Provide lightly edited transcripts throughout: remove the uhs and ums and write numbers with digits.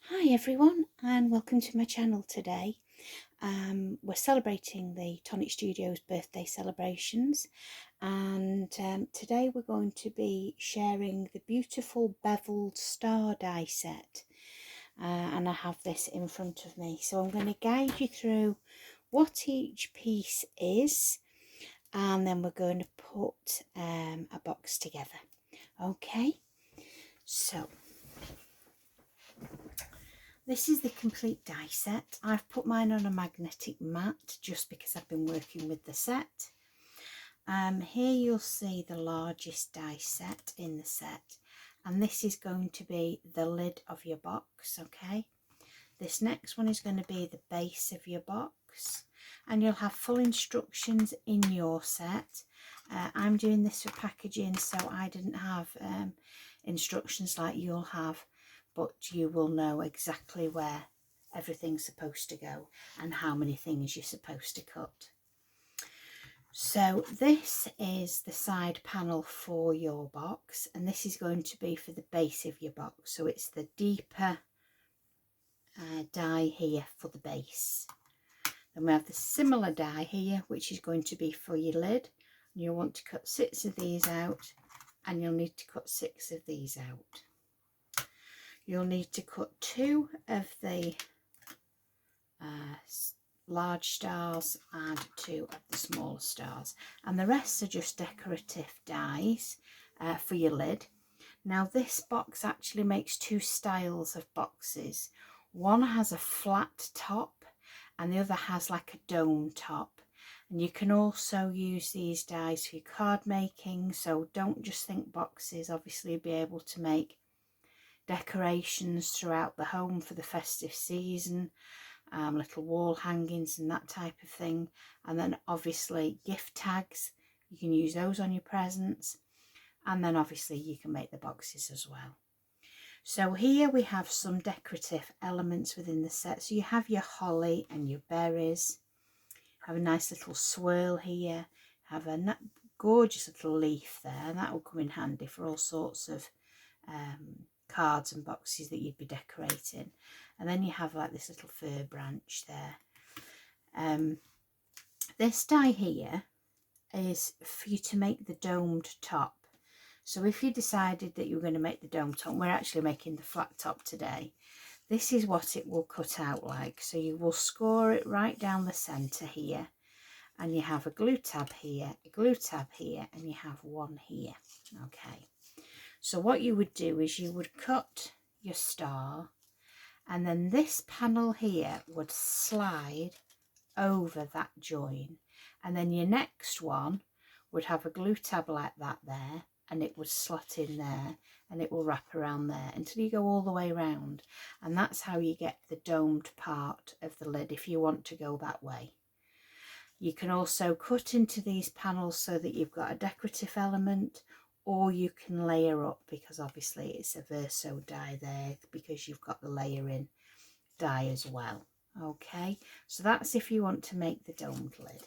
Hi everyone and welcome to my channel today. We're celebrating the Tonic Studios birthday celebrations and today we're going to be sharing the beautiful Bevelled star die set and I have this in front of me, so I'm going to guide you through what each piece is and then we're going to put a box together. Okay, so this is the complete die set. I've put mine on a magnetic mat just because I've been working with the set. Here you'll see the largest die set in the set, and this is going to be the lid of your box. Okay, this next one is going to be the base of your box, and you'll have full instructions in your set. I'm doing this for packaging, so I didn't have instructions like you'll have, but you will know exactly where everything's supposed to go and how many things you're supposed to cut. So this is the side panel for your box, and this is going to be for the base of your box, so it's the deeper die here for the base. Then we have the similar die here, which is going to be for your lid. You'll want to cut 6 of these out, and you'll need to cut 6 of these out. You'll need to cut 2 of the large stars and 2 of the smaller stars, and the rest are just decorative dies for your lid. Now this box actually makes 2 styles of boxes. One has a flat top and the other has like a dome top, and you can also use these dies for your card making, so don't just think boxes. Obviously you'll be able to make decorations throughout the home for the festive season, little wall hangings and that type of thing, and then obviously gift tags, you can use those on your presents, and then obviously you can make the boxes as well. So here we have some decorative elements within the set. So you have your holly and your berries, have a nice little swirl here, have a gorgeous little leaf there, and that will come in handy for all sorts of cards and boxes that you'd be decorating. And then you have like this little fir branch there. This die here is for you to make the domed top. So if you decided that you were going to make the dome top, we're actually making the flat top today, this is what it will cut out like. So you will score it right down the centre here, and you have a glue tab here, a glue tab here, and you have one here. Okay, so what you would do is you would cut your star, and then this panel here would slide over that join, and then your next one would have a glue tab like that there, and it would slot in there, and it will wrap around there until you go all the way around, and that's how you get the domed part of the lid if you want to go that way. You can also cut into these panels so that you've got a decorative element, or you can layer up, because obviously it's a verso die there because you've got the layering die as well. Okay, so that's if you want to make the domed lid.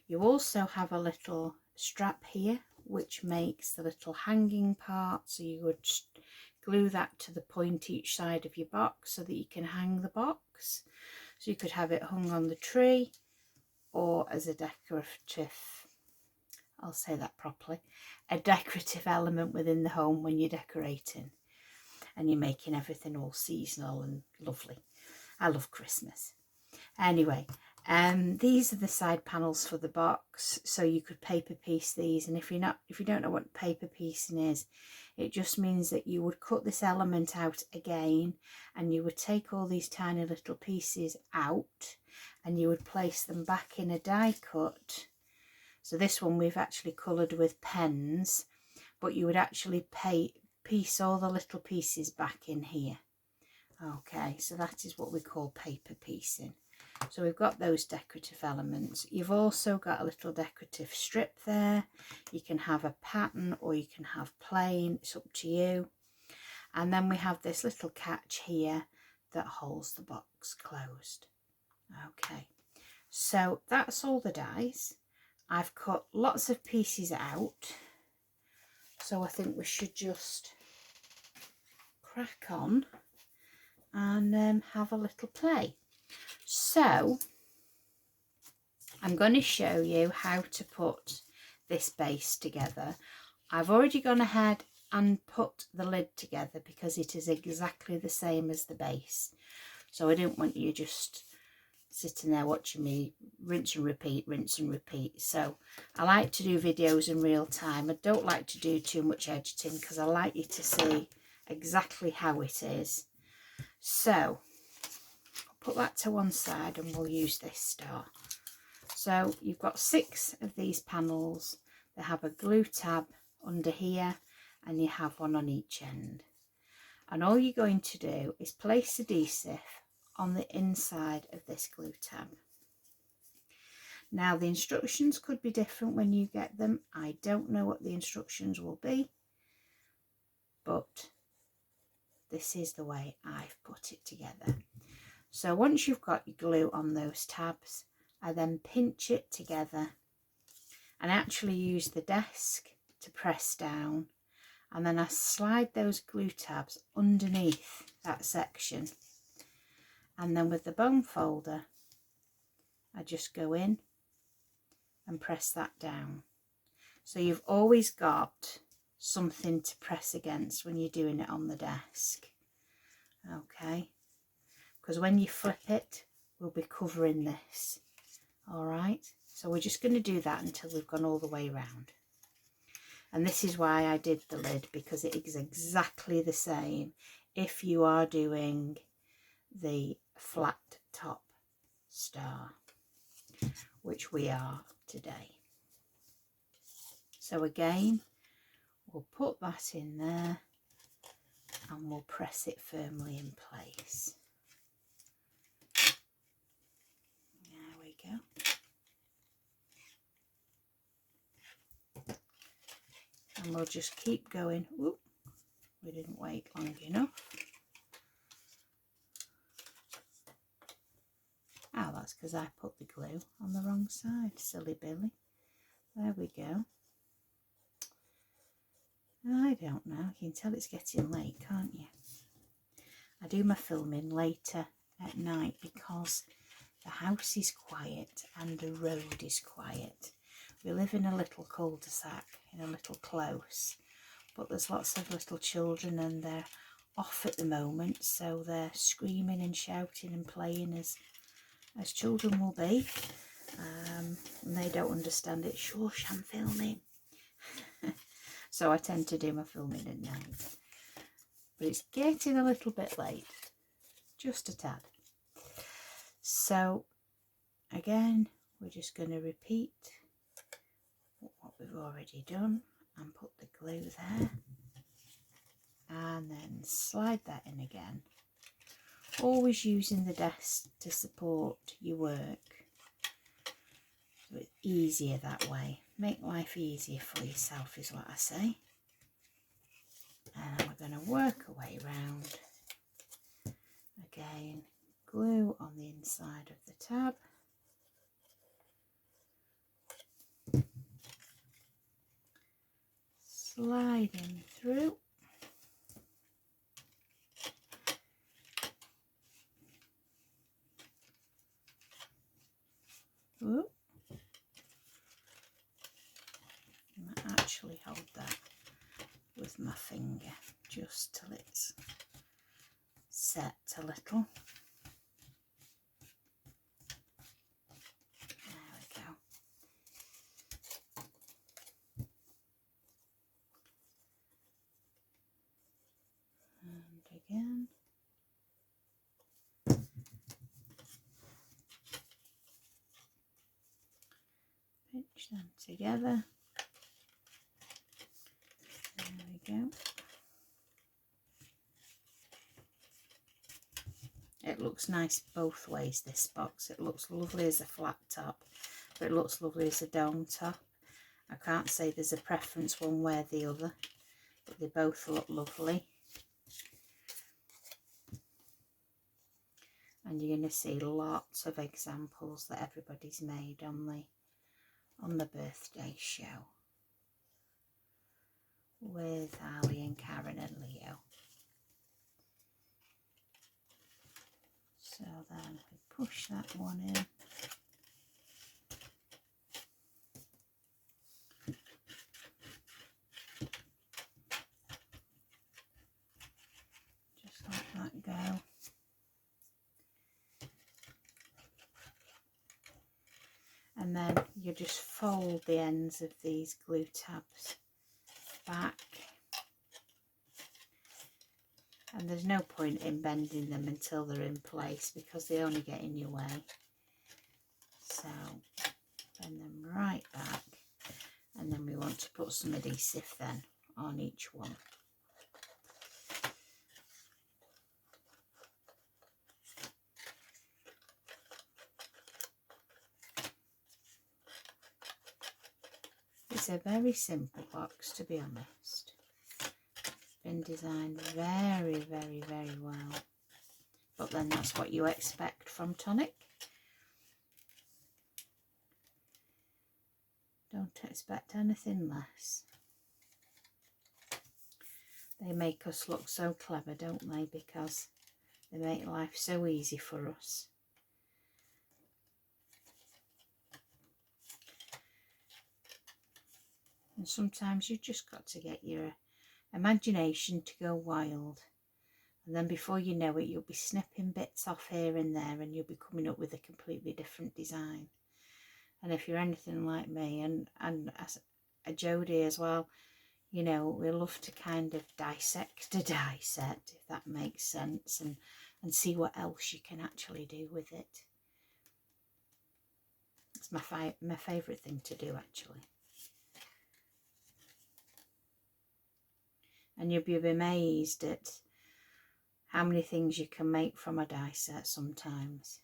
You also have a little strap here which makes the little hanging part, so you would glue that to the point each side of your box so that you can hang the box. So you could have it hung on the tree, or as a decorative, I'll say that properly, a decorative element within the home when you're decorating and you're making everything all seasonal and lovely. I love Christmas. Anyway, these are the side panels for the box, so you could paper piece these, and if you don't know what paper piecing is, it just means that you would cut this element out again, and you would take all these tiny little pieces out and you would place them back in a die cut. So this one we've actually coloured with pens, but you would actually piece all the little pieces back in here. Okay, so that is what we call paper piecing. So we've got those decorative elements. You've also got a little decorative strip there. You can have a pattern or you can have plain, it's up to you. And then we have this little catch here that holds the box closed. Okay, so that's all the dies. I've cut lots of pieces out, so I think we should just crack on and have a little play. So I'm going to show you how to put this base together. I've already gone ahead and put the lid together because it is exactly the same as the base. So I didn't want you just sitting there watching me rinse and repeat, rinse and repeat. So I like to do videos in real time. I don't like to do too much editing because I like you to see exactly how it is. So I'll put that to one side and we'll use this star. So you've got 6 of these panels. They have a glue tab under here and you have one on each end. And all you're going to do is place adhesive on the inside of this glue tab. Now the instructions could be different when you get them. I don't know what the instructions will be, but this is the way I've put it together. So once you've got your glue on those tabs, I then pinch it together and actually use the desk to press down, and then I slide those glue tabs underneath that section, and then with the bone folder I just go in and press that down. So you've always got something to press against when you're doing it on the desk, okay, because when you flip it we'll be covering this. All right, so we're just going to do that until we've gone all the way around. And this is why I did the lid, because it is exactly the same if you are doing the flat top star, which we are today. So again, we'll put that in there and we'll press it firmly in place. There we go. And we'll just keep going. Oop, we didn't wait long enough. Oh, that's because I put the glue on the wrong side, silly Billy. There we go. I don't know, you can tell it's getting late, can't you? I do my filming later at night because the house is quiet and the road is quiet. We live in a little cul-de-sac, in a little close, but there's lots of little children and they're off at the moment, so they're screaming and shouting and playing as children will be, and they don't understand it. Shush, I'm filming. So I tend to do my filming at night, but it's getting a little bit late, just a tad. So again, we're just going to repeat what we've already done and put the glue there and then slide that in again, always using the desk to support your work, so it's easier that way. Make life easier for yourself is what I say. And then we're going to work our way around again, glue on the inside of the tab, sliding through, ooh, I might actually hold that with my finger just till it's set a little. There we go. And again. Pinch them together. There we go. It looks nice both ways, this box. It looks lovely as a flat top, but it looks lovely as a dome top. I can't say there's a preference one way or the other, but they both look lovely. And you're going to see lots of examples that everybody's made on the birthday show with Ali and Karen and Leo. push that one in. Just let that go. And then you just fold the ends of these glue tabs back. And there's no point in bending them until they're in place because they only get in your way. So bend them right back, and then we want to put some adhesive then on each one. It's a very simple box, to be honest. Been designed very, very, very well, but then that's what you expect from Tonic. Don't expect anything less. They make us look so clever, don't they, because they make life so easy for us. And sometimes you've just got to get your imagination to go wild, and then before you know it, you'll be snipping bits off here and there, and you'll be coming up with a completely different design. And if you're anything like me, and as a Jodie as well, you know, we love to kind of dissect a die set, if that makes sense, and see what else you can actually do with it. It's my favourite thing to do, actually. And you'll be amazed at how many things you can make from a die set sometimes.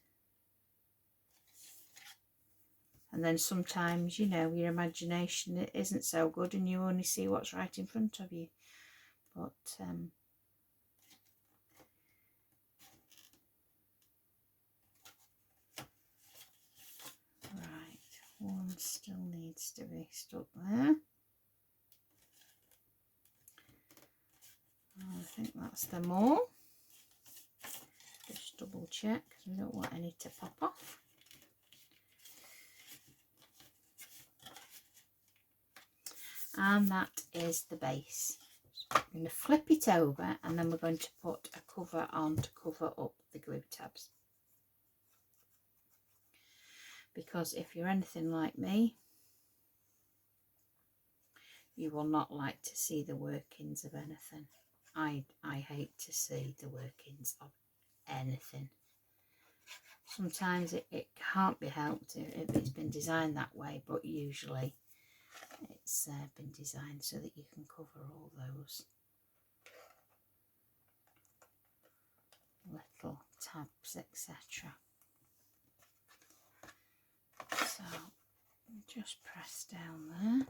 And then sometimes, you know, your imagination isn't so good and you only see what's right in front of you. But right, one still needs to be stuck there. I think that's them all. Just double check because we don't want any to pop off. And that is the base. So I'm going to flip it over, and then we're going to put a cover on to cover up the glue tabs. Because if you're anything like me, you will not like to see the workings of anything. I hate to see the workings of anything. Sometimes it can't be helped if it's been designed that way, but usually it's been designed so that you can cover all those little tabs, etc. So just press down there.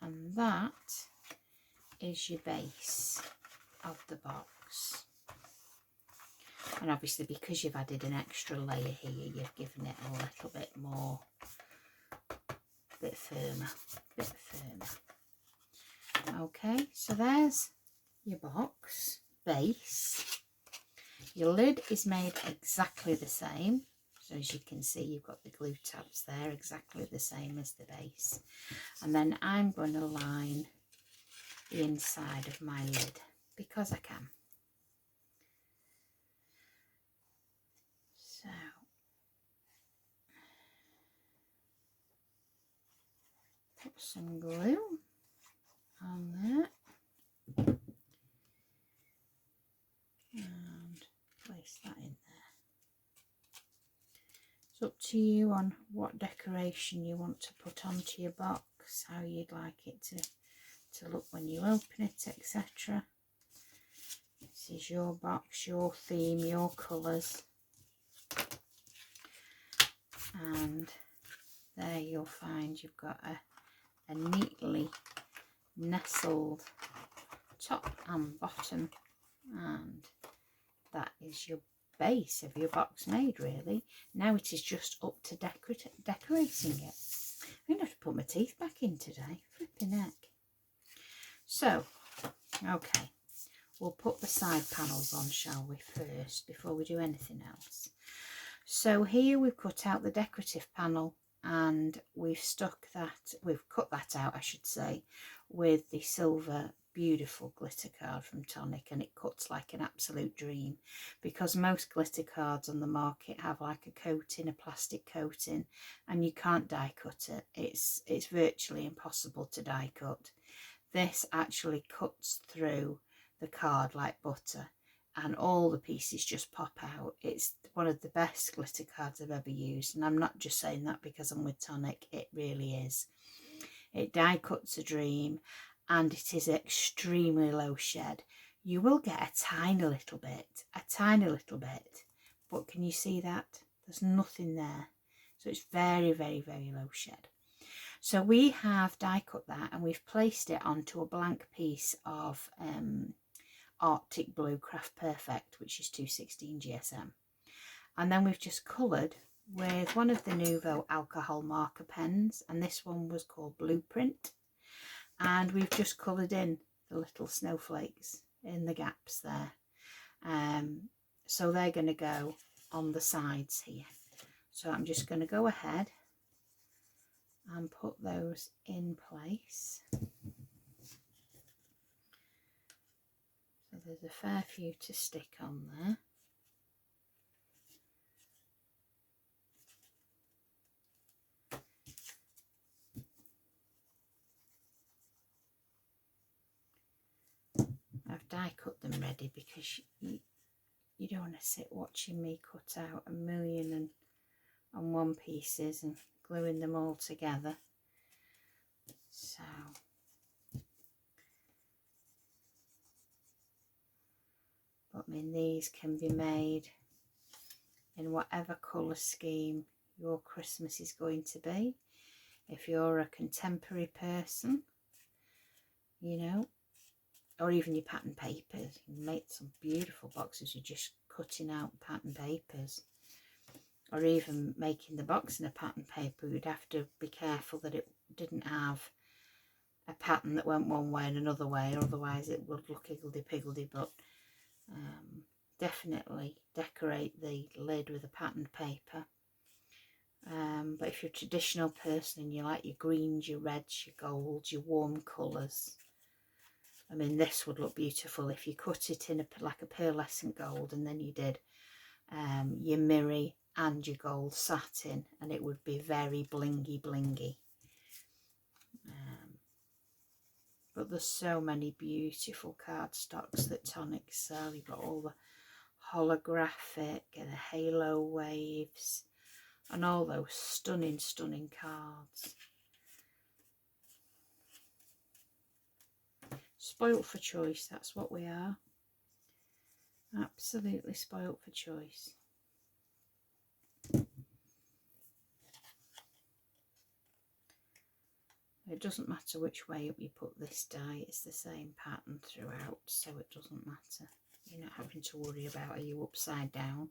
And that is your base of the box. And obviously, because you've added an extra layer here, you've given it a little bit more, bit firmer. Okay, so there's your box base. Your lid is made exactly the same. So as you can see, you've got the glue tabs there, exactly the same as the base. And then I'm going to line the inside of my lid because I can. So put some glue on there and place that in there. It's up to you on what decoration you want to put onto your box, how you'd like it to look when you open it, etc. This is your box, your theme, your colours. And there you'll find you've got a neatly nestled top and bottom, and that is your base of your box made, really. Now it is just up to decorating it. I'm going to have to put my teeth back in today, flipping heck. So Okay, we'll put the side panels on, shall we, first, before we do anything else. So here we've cut out the decorative panel, and we've cut that out, I should say, with the silver beautiful glitter card from Tonic, and it cuts like an absolute dream, because most glitter cards on the market have like a coating, a plastic coating, and you can't die cut it. It's virtually impossible to die cut. This actually cuts through the card like butter, and all the pieces just pop out. It's one of the best glitter cards I've ever used, and I'm not just saying that because I'm with Tonic, it really is. It die cuts a dream, and it is extremely low shed. You will get a tiny little bit, but can you see that? There's nothing there. So it's very, very, very low shed. So we have die cut that, and we've placed it onto a blank piece of Arctic Blue Craft Perfect, which is 216 GSM. And then we've just coloured with one of the Nouveau alcohol marker pens, and this one was called Blueprint. And we've just coloured in the little snowflakes in the gaps there. So they're going to go on the sides here. So I'm just going to go ahead and put those in place. So there's a fair few to stick on there. I've die cut them ready because you don't want to sit watching me cut out 1,000,001 pieces and gluing them all together. So but I mean, these can be made in whatever colour scheme your Christmas is going to be. If you're a contemporary person, you know, or even your pattern papers, you can make some beautiful boxes. You're just cutting out pattern papers, or even making the box in a pattern paper. You'd have to be careful that it didn't have a pattern that went one way and another way, otherwise it would look higgledy-piggledy. But definitely decorate the lid with a patterned paper. But if you're a traditional person and you like your greens, your reds, your golds, your warm colours, I mean, this would look beautiful if you cut it in like a pearlescent gold, and then you did your mirror and your gold satin, and it would be very blingy. But there's so many beautiful cardstocks that Tonic sell. You've got all the holographic and the halo waves and all those stunning cards. Spoilt for choice, that's what we are. Absolutely spoilt for choice. It doesn't matter which way up you put this die, it's the same pattern throughout, so it doesn't matter. You're not having to worry about, are you upside down?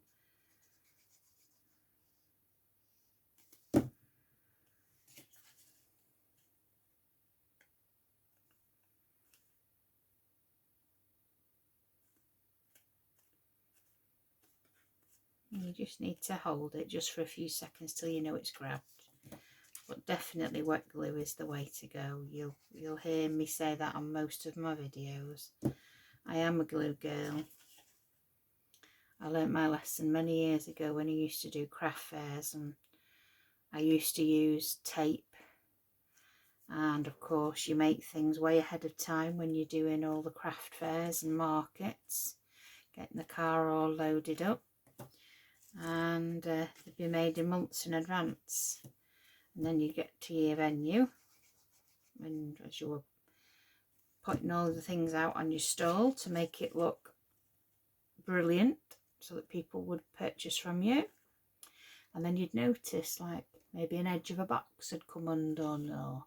You just need to hold it just for a few seconds till you know it's grabbed. But definitely wet glue is the way to go. You'll hear me say that on most of my videos. I am a glue girl. I learnt my lesson many years ago when I used to do craft fairs, and I used to use tape. And of course you make things way ahead of time when you're doing all the craft fairs and markets, getting the car all loaded up, and they'd be made in months in advance. And then you get to your venue, and as you were putting all the things out on your stall to make it look brilliant so that people would purchase from you, and then you'd notice like maybe an edge of a box had come undone, or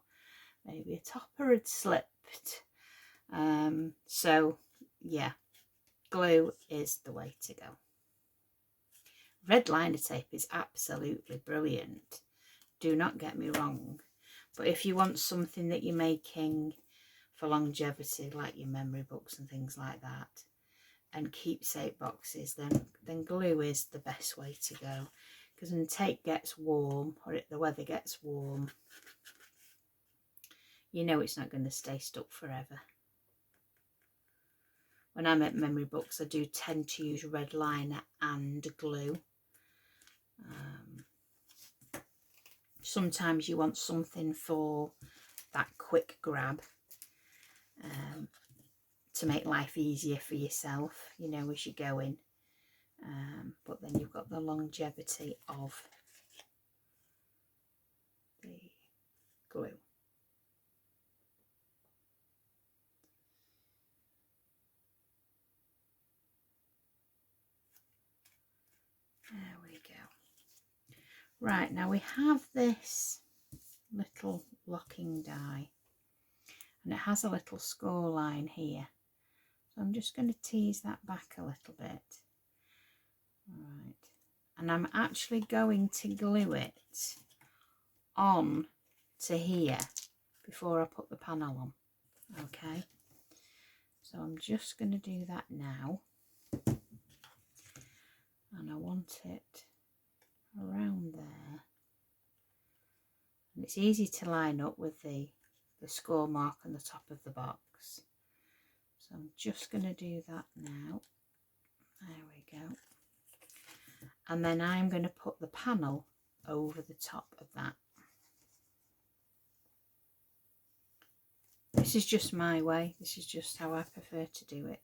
maybe a topper had slipped. So yeah, glue is the way to go. Red liner tape is absolutely brilliant, do not get me wrong, but if you want something that you're making for longevity, like your memory books and things like that, and keepsake boxes, then glue is the best way to go. Because when the tape gets warm, or the weather gets warm, you know it's not going to stay stuck forever. When I make memory books, I do tend to use red liner and glue. Sometimes you want something for that quick grab, to make life easier for yourself, you know, as you go in. But then you've got the longevity of the glue. There we go. Right, now we have this little locking die, and it has a little score line here. So I'm just going to tease that back a little bit. Right, and I'm actually going to glue it on to here before I put the panel on. Okay, so I'm just going to do that now, and I want it around there, and it's easy to line up with the score mark on the top of the box. So I'm just going to do that now. There we go. And then I'm going to put the panel over the top of that. This is just my way. This is just how I prefer to do it.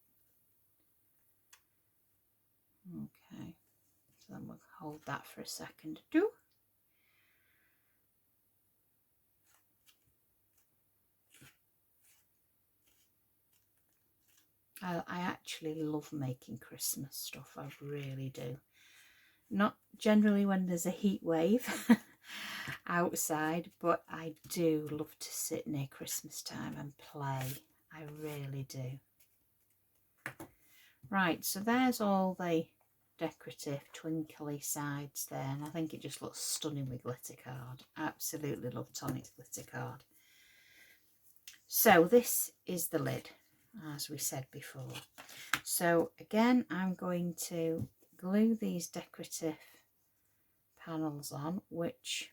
Okay, so then we'll hold that for a second. I actually love making Christmas stuff. I really do. Not generally when there's a heat wave outside, but I do love to sit near Christmas time and play. I really do. Right, so there's all the decorative twinkly sides there, and I think it just looks stunning with glitter card. Absolutely love Tonic's glitter card. So this is the lid, as we said before. So again, I'm going to glue these decorative panels on, which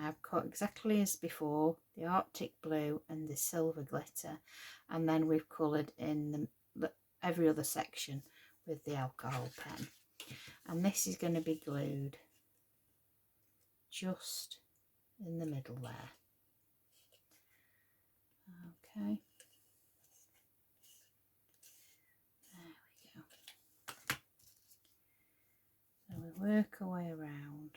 I've cut exactly as before, the Arctic blue and the silver glitter, and then we've coloured in every other section with the alcohol pen. And this is going to be glued just in the middle there. Okay. There we go. So we work our way around.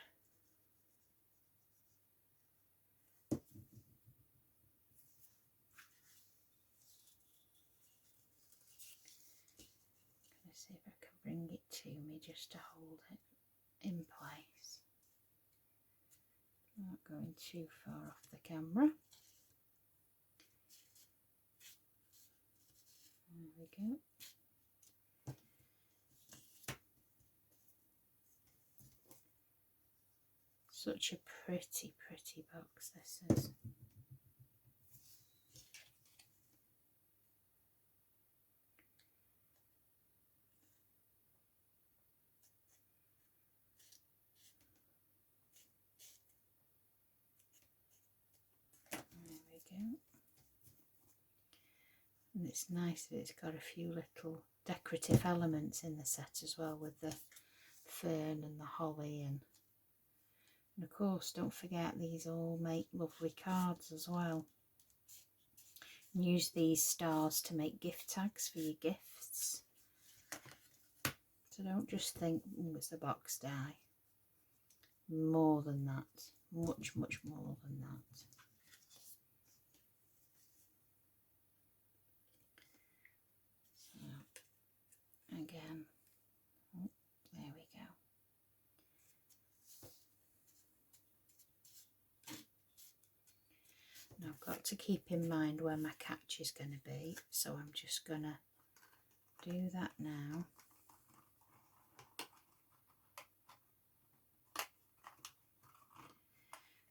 Let's see if I can bring it to me just to hold it in place. Not going too far off the camera. There we go. Such a pretty, pretty box this is. There we go. And it's nice that it's got a few little decorative elements in the set as well, with the fern and the holly, and of course don't forget these all make lovely cards as well. Use these stars to make gift tags for your gifts. So don't just think, oh, it's a box die. More than that. Much, much more than that. So, again, oh, there we go. Now I've got to keep in mind where my catch is going to be, so I'm just going to do that now.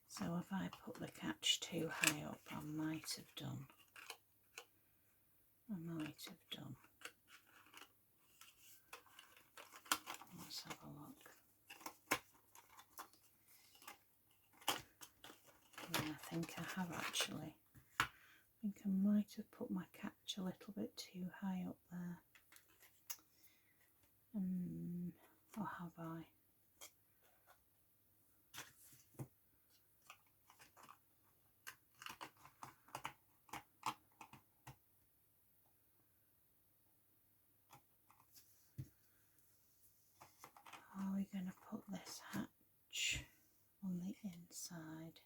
So if I put the catch too high up, I might have done. I might have done. Let's have a look. Yeah, I think I have actually. I think I might have put my catch a little bit too high up there. Or have I? Are we going to put this hatch on the inside?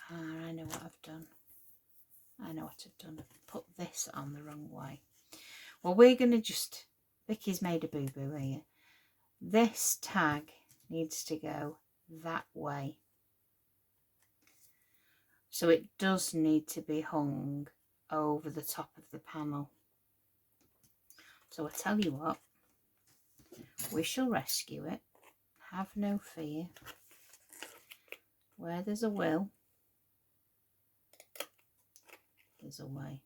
I know what I've done. I know what I've done. I've put this on the wrong way. Well, we're going to just... Vicky's made a boo-boo here. This tag needs to go that way. So it does need to be hung over the top of the panel. So I tell you what, we shall rescue it. Have no fear. Where there's a will, there's a way.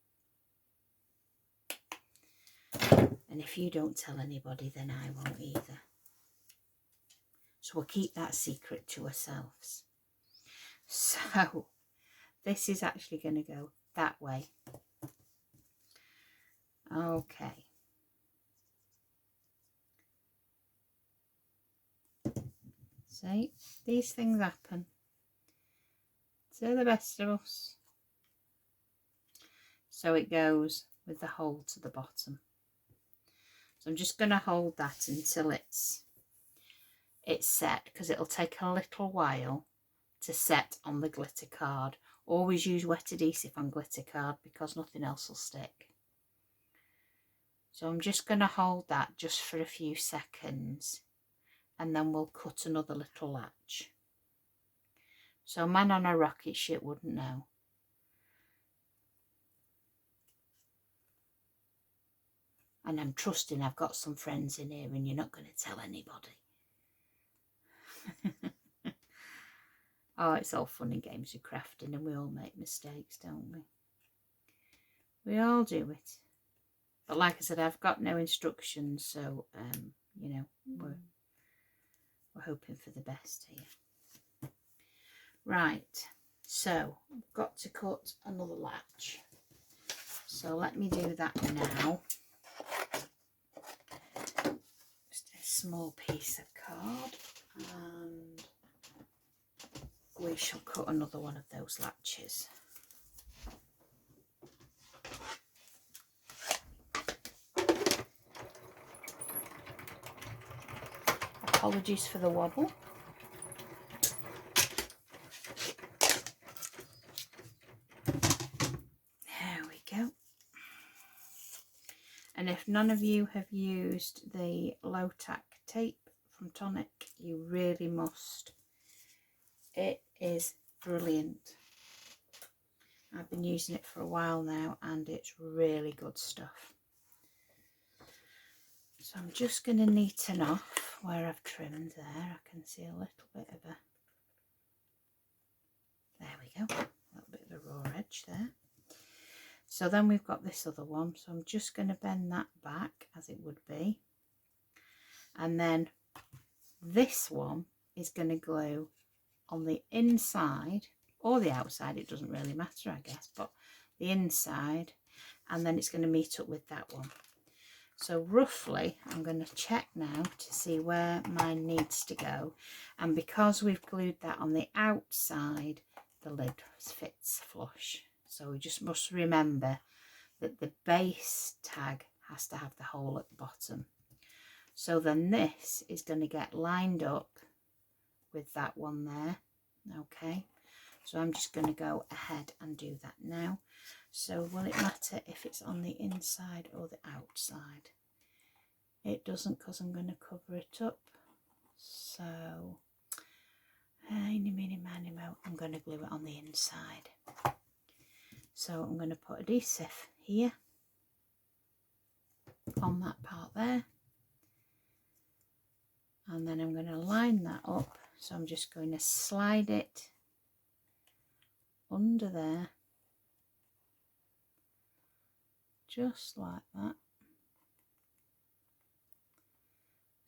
And if you don't tell anybody, then I won't either. So we'll keep that secret to ourselves. So this is actually going to go that way. Okay. See, these things happen. To the best of us. So it goes with the hole to the bottom. So I'm just going to hold that until it's set, because it'll take a little while to set on the glitter card. Always use wet adhesive on glitter card because nothing else will stick. So I'm just going to hold that just for a few seconds, and then we'll cut another little latch. So a man on a rocket ship wouldn't know. And I'm trusting I've got some friends in here and you're not going to tell anybody. Oh, it's all fun and games with crafting, and we all make mistakes, don't we? We all do it. But like I said, I've got no instructions, so, you know, we're hoping for the best here. Right, so I've got to cut another latch. So let me do that now. Just a small piece of card, and we shall cut another one of those latches. Apologies for the wobble. There we go. And if none of you have used the low tack tape from Tonic, you really must. It is brilliant. I've been using it for a while now and it's really good stuff. So I'm just going to neaten off where I've trimmed there. I can see a little bit of a... There we go. A little bit of a raw edge there. So then we've got this other one. So I'm just going to bend that back as it would be. And then this one is going to glue on the inside or the outside. It doesn't really matter, I guess, but the inside. And then it's going to meet up with that one. So roughly, I'm going to check now to see where mine needs to go. And because we've glued that on the outside, the lid fits flush. So we just must remember that the base tag has to have the hole at the bottom. So then this is going to get lined up with that one there. Okay, so I'm just going to go ahead and do that now. So will it matter if it's on the inside or the outside? It doesn't, because I'm going to cover it up. So I'm going to glue it on the inside. So I'm going to put adhesive here on that part there, and then then I'm going to line that up. So I'm just going to slide it under there, just like that,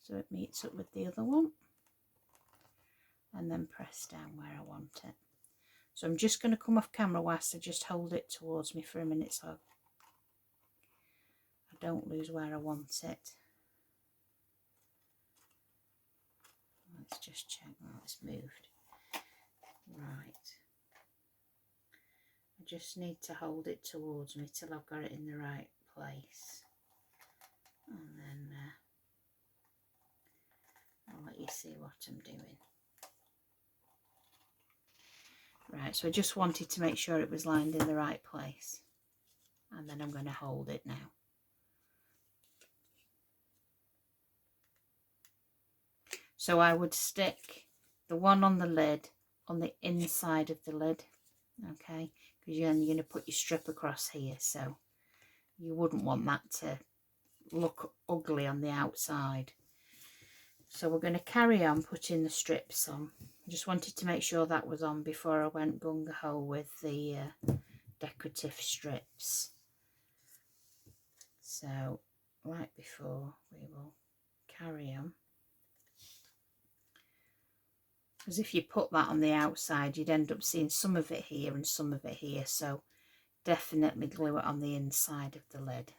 so it meets up with the other one, and then press down where I want it. So I'm just going to come off camera whilst I just hold it towards me for a minute so I don't lose where I want it. Let's just check that it's moved. Right. I just need to hold it towards me till I've got it in the right place. And then I'll let you see what I'm doing. Right, so I just wanted to make sure it was lined in the right place. And then I'm going to hold it now. So I would stick the one on the lid on the inside of the lid, okay? Because then you're going to put your strip across here, so you wouldn't want that to look ugly on the outside. So we're going to carry on putting the strips on. I just wanted to make sure that was on before I went gung-ho with the decorative strips. So like before, we will carry on. Because if you put that on the outside, you'd end up seeing some of it here and some of it here. So definitely glue it on the inside of the lid.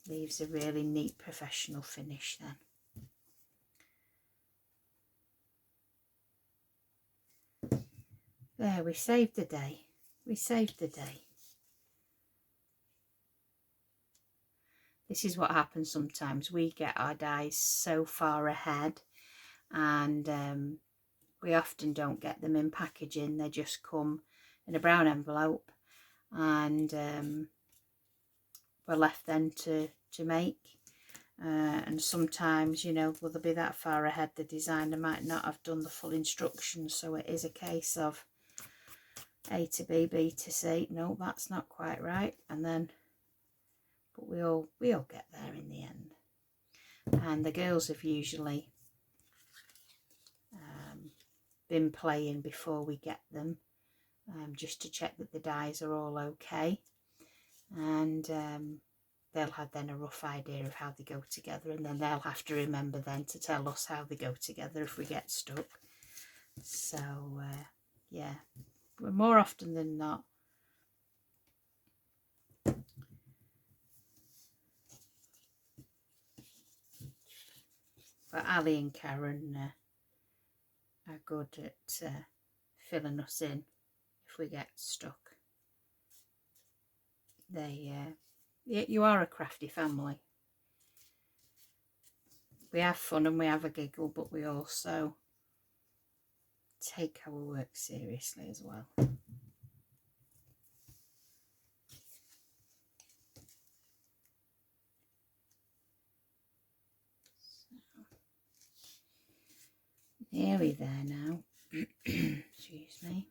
Leaves a really neat professional finish then. There, we saved the day. We saved the day. This is what happens sometimes. We get our dies so far ahead, and we often don't get them in packaging. They just come in a brown envelope, and we're left then to make. And sometimes, you know, will they be that far ahead, the designer might not have done the full instructions, so it is a case of A to B, B to C. No, that's not quite right. And then, but we all get there in the end. And the girls have usually been playing before we get them, just to check that the dies are all okay. And they'll have then a rough idea of how they go together, and then they'll have to remember then to tell us how they go together if we get stuck. So yeah, but more often than not, but Ali and Karen are good at filling us in if we get stuck. They you are a crafty family. We have fun and we have a giggle, but we also take our work seriously as well. So, nearly there now. Excuse me.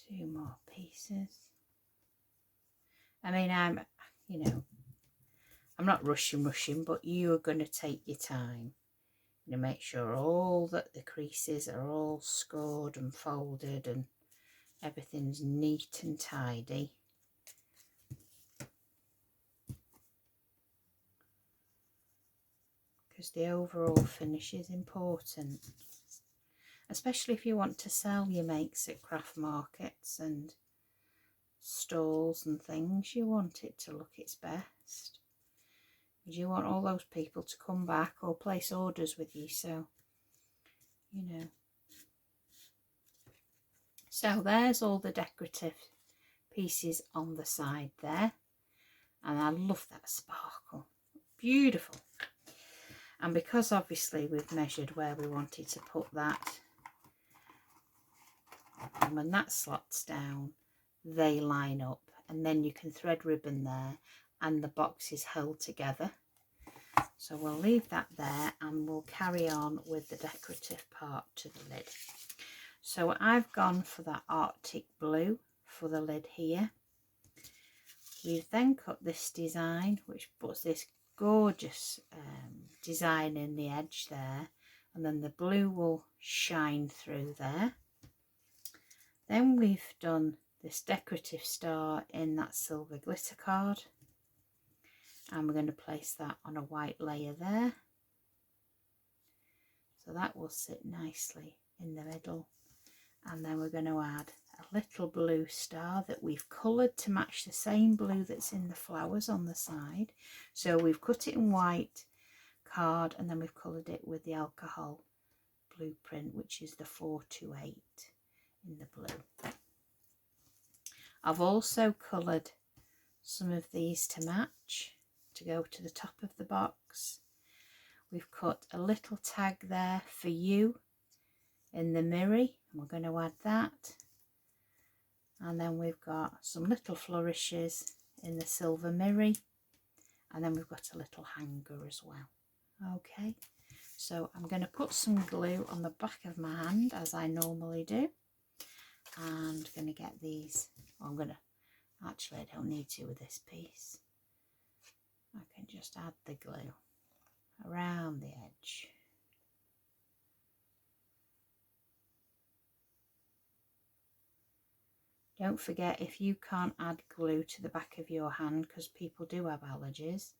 2 more pieces. I mean, I'm not rushing, but you are going to take your time. You know, make sure all that the creases are all scored and folded and everything's neat and tidy. Because the overall finish is important. Especially if you want to sell your makes at craft markets and stalls and things, you want it to look its best. Because you want all those people to come back or place orders with you, so, you know. So there's all the decorative pieces on the side there. And I love that sparkle. Beautiful. And because obviously we've measured where we wanted to put that, and when that slots down, they line up, and then you can thread ribbon there and the box is held together. So we'll leave that there and we'll carry on with the decorative part to the lid. So I've gone for that Arctic blue for the lid here. We've then cut this design, which puts this gorgeous design in the edge there, and then the blue will shine through there. Then we've done this decorative star in that silver glitter card, and we're going to place that on a white layer there, so that will sit nicely in the middle. And then we're going to add a little blue star that we've coloured to match the same blue that's in the flowers on the side. So we've cut it in white card, and then we've coloured it with the alcohol blueprint, which is the 428 in the blue. I've also coloured some of these to match, to go to the top of the box. We've cut a little tag there for you in the mirror, and we're going to add that. And then we've got some little flourishes in the silver mirror, and then we've got a little hanger as well. Okay, so I'm going to put some glue on the back of my hand as I normally do, and going to get these. I'm going to, actually I don't need to with this piece. I can just add the glue around the edge. Don't forget, if you can't add glue to the back of your hand, because people do have allergies,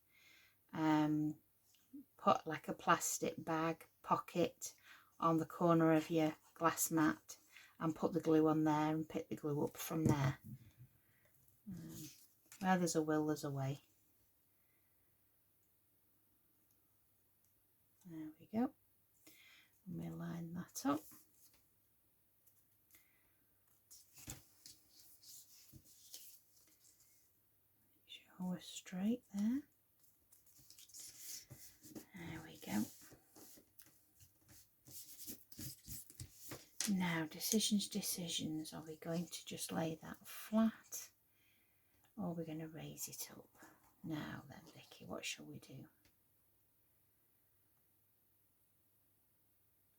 put like a plastic bag pocket on the corner of your glass mat and put the glue on there and pick the glue up from there. Where there's a will, there's a way. There we go. And we line that up. Show us straight there. There we go. Now, decisions. Are we going to just lay that flat, or are we going to raise it up? Now then, Vicky, what shall we do?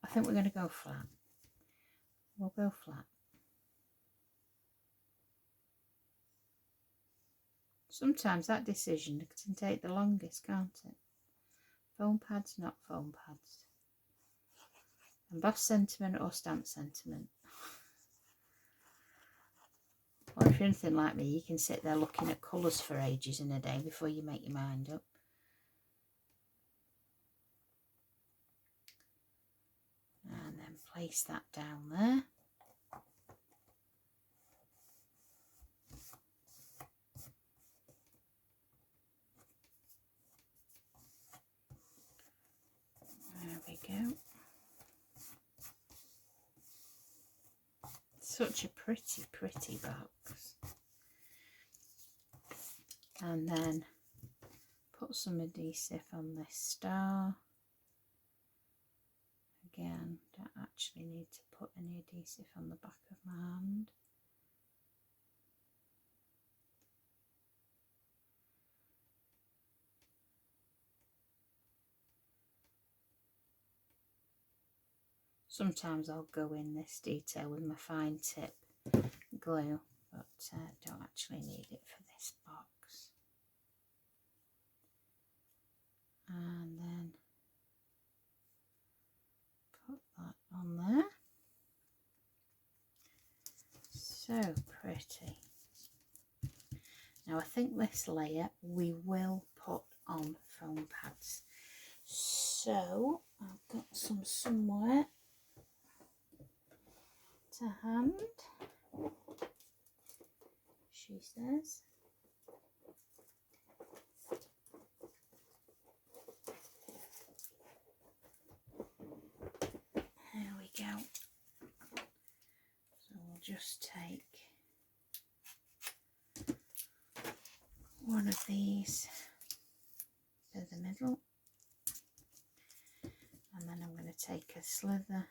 I think we're going to go flat. We'll go flat. Sometimes that decision can take the longest, can't it? Foam pads, not foam pads. Embossed sentiment or stamp sentiment. Or if you're anything like me, you can sit there looking at colours for ages in a day before you make your mind up. And then place that down there. There we go. Such a pretty box. And then put some adhesive on this star. Again, don't actually need to put any adhesive on the back of my hand. Sometimes I'll go in this detail with my fine tip glue, but don't actually need it for this box. And then put that on there. So pretty. Now I think this layer we will put on foam pads. So I've got some somewhere to hand, she says. There we go. So we'll just take one of these to the middle, and then I'm going to take a slither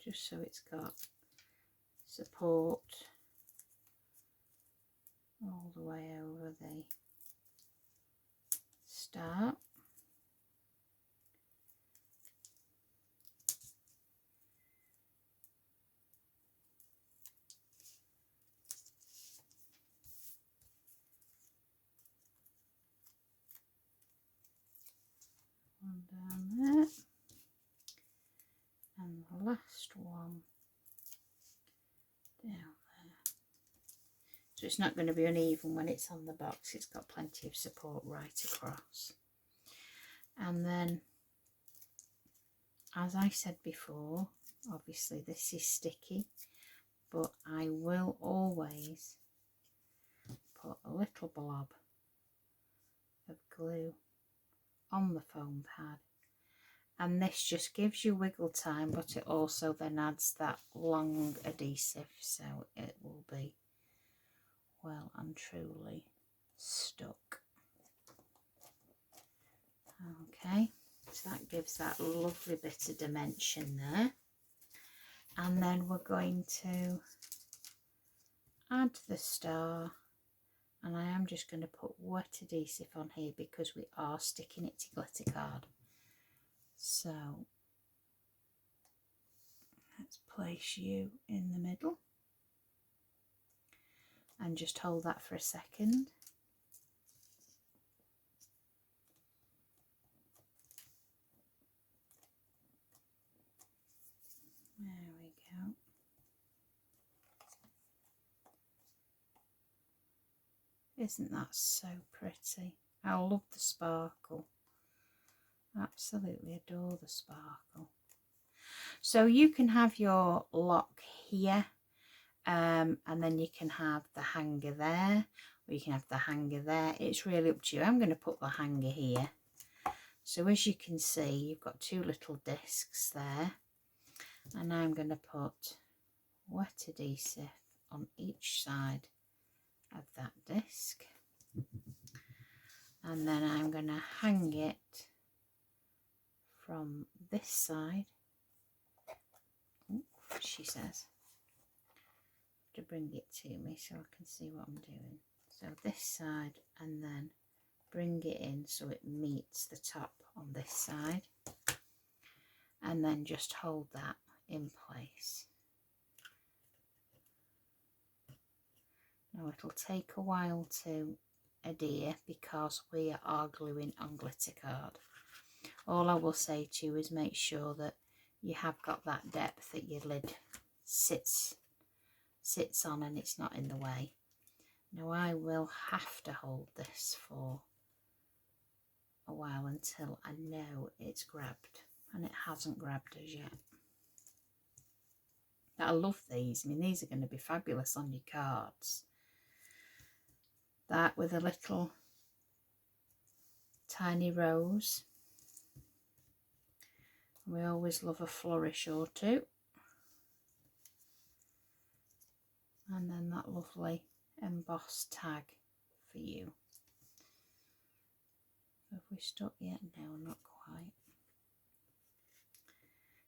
just so it's got support all the way over the star. One down there, and the last one down there. So it's not going to be uneven when it's on the box, it's got plenty of support right across. And then, as I said before, obviously this is sticky, but I will always put a little blob of glue on the foam pad, and this just gives you wiggle time, but it also then adds that long adhesive, so it will be well and truly stuck. Okay, so that gives that lovely bit of dimension there. And then we're going to add the star, and I am just going to put wet adhesive on here because we are sticking it to glitter card. So let's place you in the middle and just hold that for a second. There we go. Isn't that so pretty? I love the sparkle. Absolutely adore the sparkle. So you can have your lock here, and then you can have the hanger there, or you can have the hanger there. It's really up to you. I'm going to put the hanger here. So as you can see, you've got two little discs there, and I'm going to put wet adhesive on each side of that disc, and then I'm going to hang it from this side. Ooh, she says to bring it to me so I can see what I'm doing. So this side, and then bring it in so it meets the top on this side, and then just hold that in place. Now it'll take a while to adhere because we are gluing on glitter card. All I will say to you is make sure that you have got that depth that your lid sits on and it's not in the way. Now I will have to hold this for a while until I know it's grabbed, and it hasn't grabbed as yet. I love these. I mean, these are going to be fabulous on your cards. That with a little tiny rose. We always love a flourish or two. And then that lovely embossed tag for you. Have we stuck yet? No, not quite.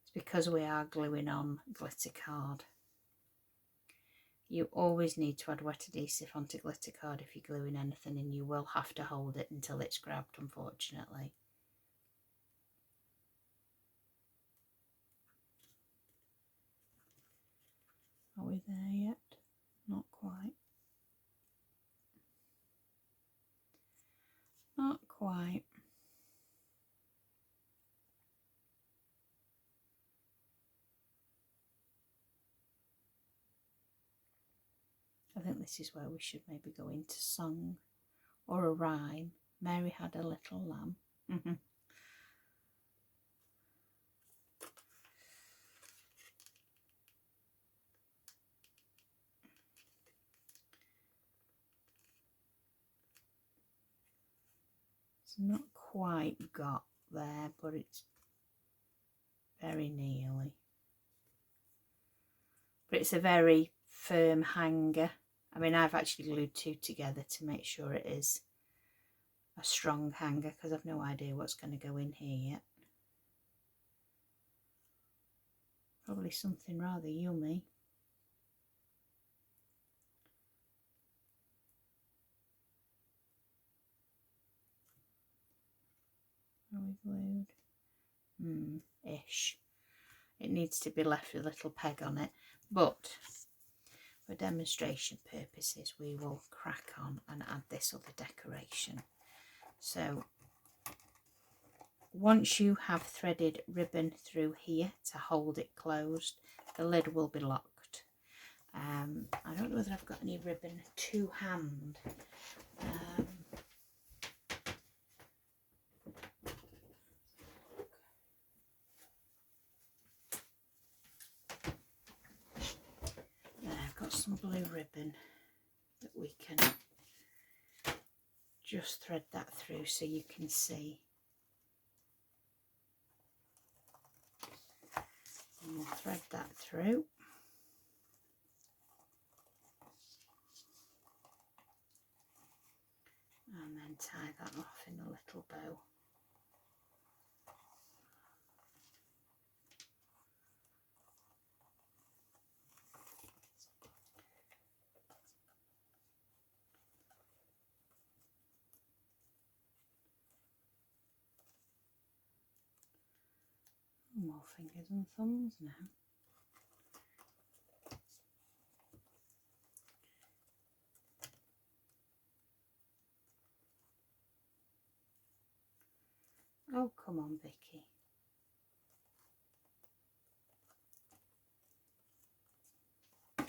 It's because we are gluing on glitter card. You always need to add wet adhesive onto glitter card if you're gluing anything, and you will have to hold it until it's grabbed, unfortunately. Are we there yet? Not quite. Not quite. I think this is where we should maybe go into song or a rhyme. Mary had a little lamb. It's not quite got there, but it's very nearly. But it's a very firm hanger. I mean, I've actually glued two together to make sure it is a strong hanger, because I've no idea what's going to go in here yet. Probably something rather yummy. we glued? Ish. It needs to be left with a little peg on it, but for demonstration purposes we will crack on and add this other decoration. So once you have threaded ribbon through here to hold it closed, the lid will be locked. I don't know whether I've got any ribbon to hand. I've got some blue ribbon that we can just thread that through so you can see. And we'll thread that through. And then tie that off in a little bow. More fingers and thumbs now. Oh, come on, Vicky. Do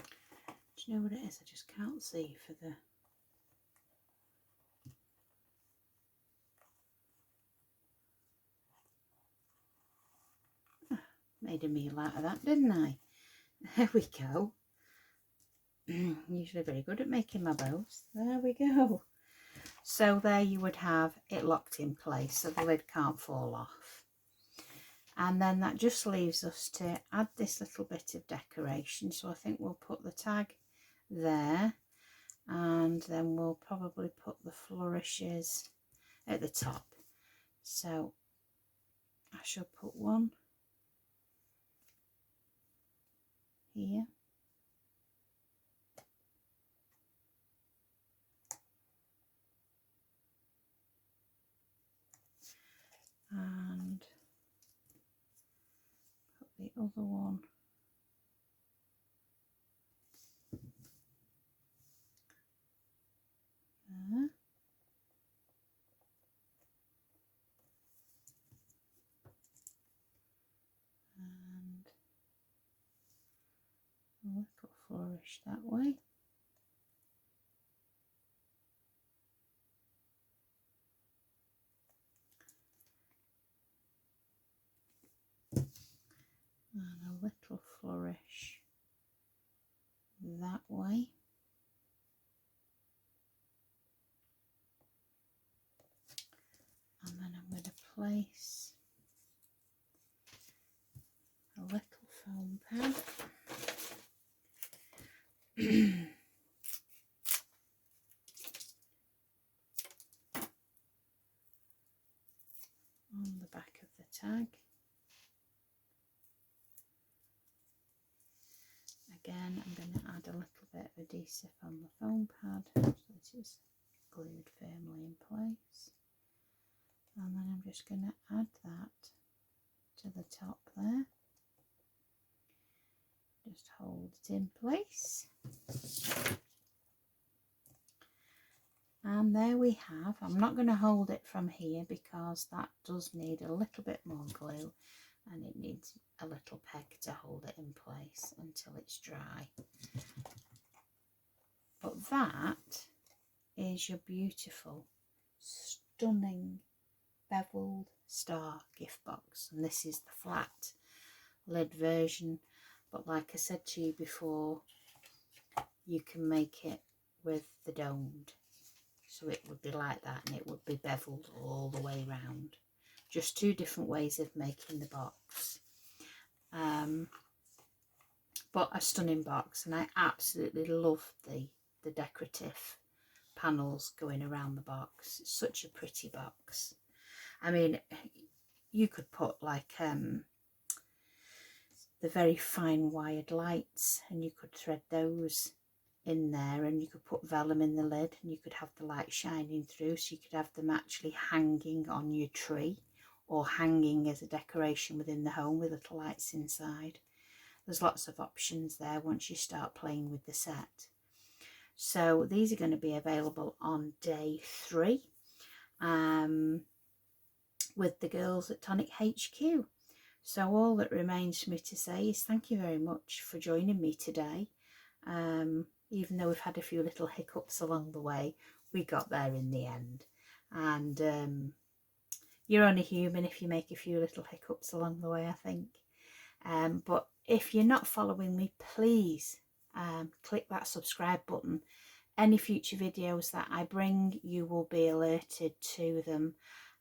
you know what it is? I just can't see for the... Made a meal out of that, didn't I? There we go. Usually very good at making my bows. There we go. So there you would have it locked in place so the lid can't fall off. And then that just leaves us to add this little bit of decoration. So I think we'll put the tag there, and then we'll probably put the flourishes at the top. So I shall put one here. And put the other one there. And a little flourish that way. And a little flourish that way. And then I'm going to place a little foam pad on the back of the tag. Again, I'm going to add a little bit of adhesive on the foam pad so that it's glued firmly in place. And then I'm just going to add that to the top there. Just hold it in place. And there we have. I'm not going to hold it from here because that does need a little bit more glue, and it needs a little peg to hold it in place until it's dry. But that is your beautiful, stunning beveled star gift box, and this is the flat lid version, but like I said to you before, you can make it with the domed, so it would be like that and it would be beveled all the way round. Just two different ways of making the box, but a stunning box, and I absolutely love the decorative panels going around the box. It's such a pretty box. I mean, you could put like the very fine wired lights, and you could thread those in there, and you could put vellum in the lid, and you could have the light shining through, so you could have them actually hanging on your tree, or hanging as a decoration within the home with little lights inside. There's lots of options there once you start playing with the set. So these are going to be available on day 3 with the girls at Tonic HQ. So all that remains for me to say is thank you very much for joining me today. Even though we've had a few little hiccups along the way, we got there in the end. And you're only human if you make a few little hiccups along the way, I think. But if you're not following me, please click that subscribe button. Any future videos that I bring, you will be alerted to them,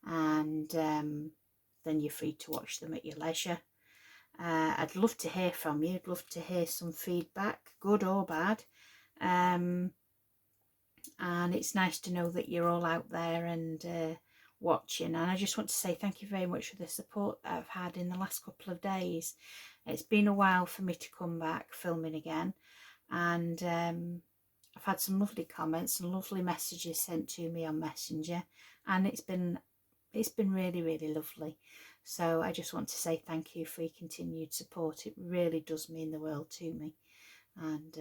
and then you're free to watch them at your leisure. I'd love to hear from you. I'd love to hear some feedback, good or bad. And it's nice to know that you're all out there and watching. And I just want to say thank you very much for the support that I've had in the last couple of days. It's been a while for me to come back filming again, and I've had some lovely comments and lovely messages sent to me on Messenger, and it's been really, really lovely. So I just want to say thank you for your continued support. It really does mean the world to me, and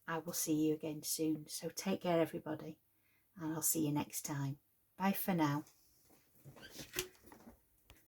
I will see you again soon. So take care, everybody, and I'll see you next time. Bye for now.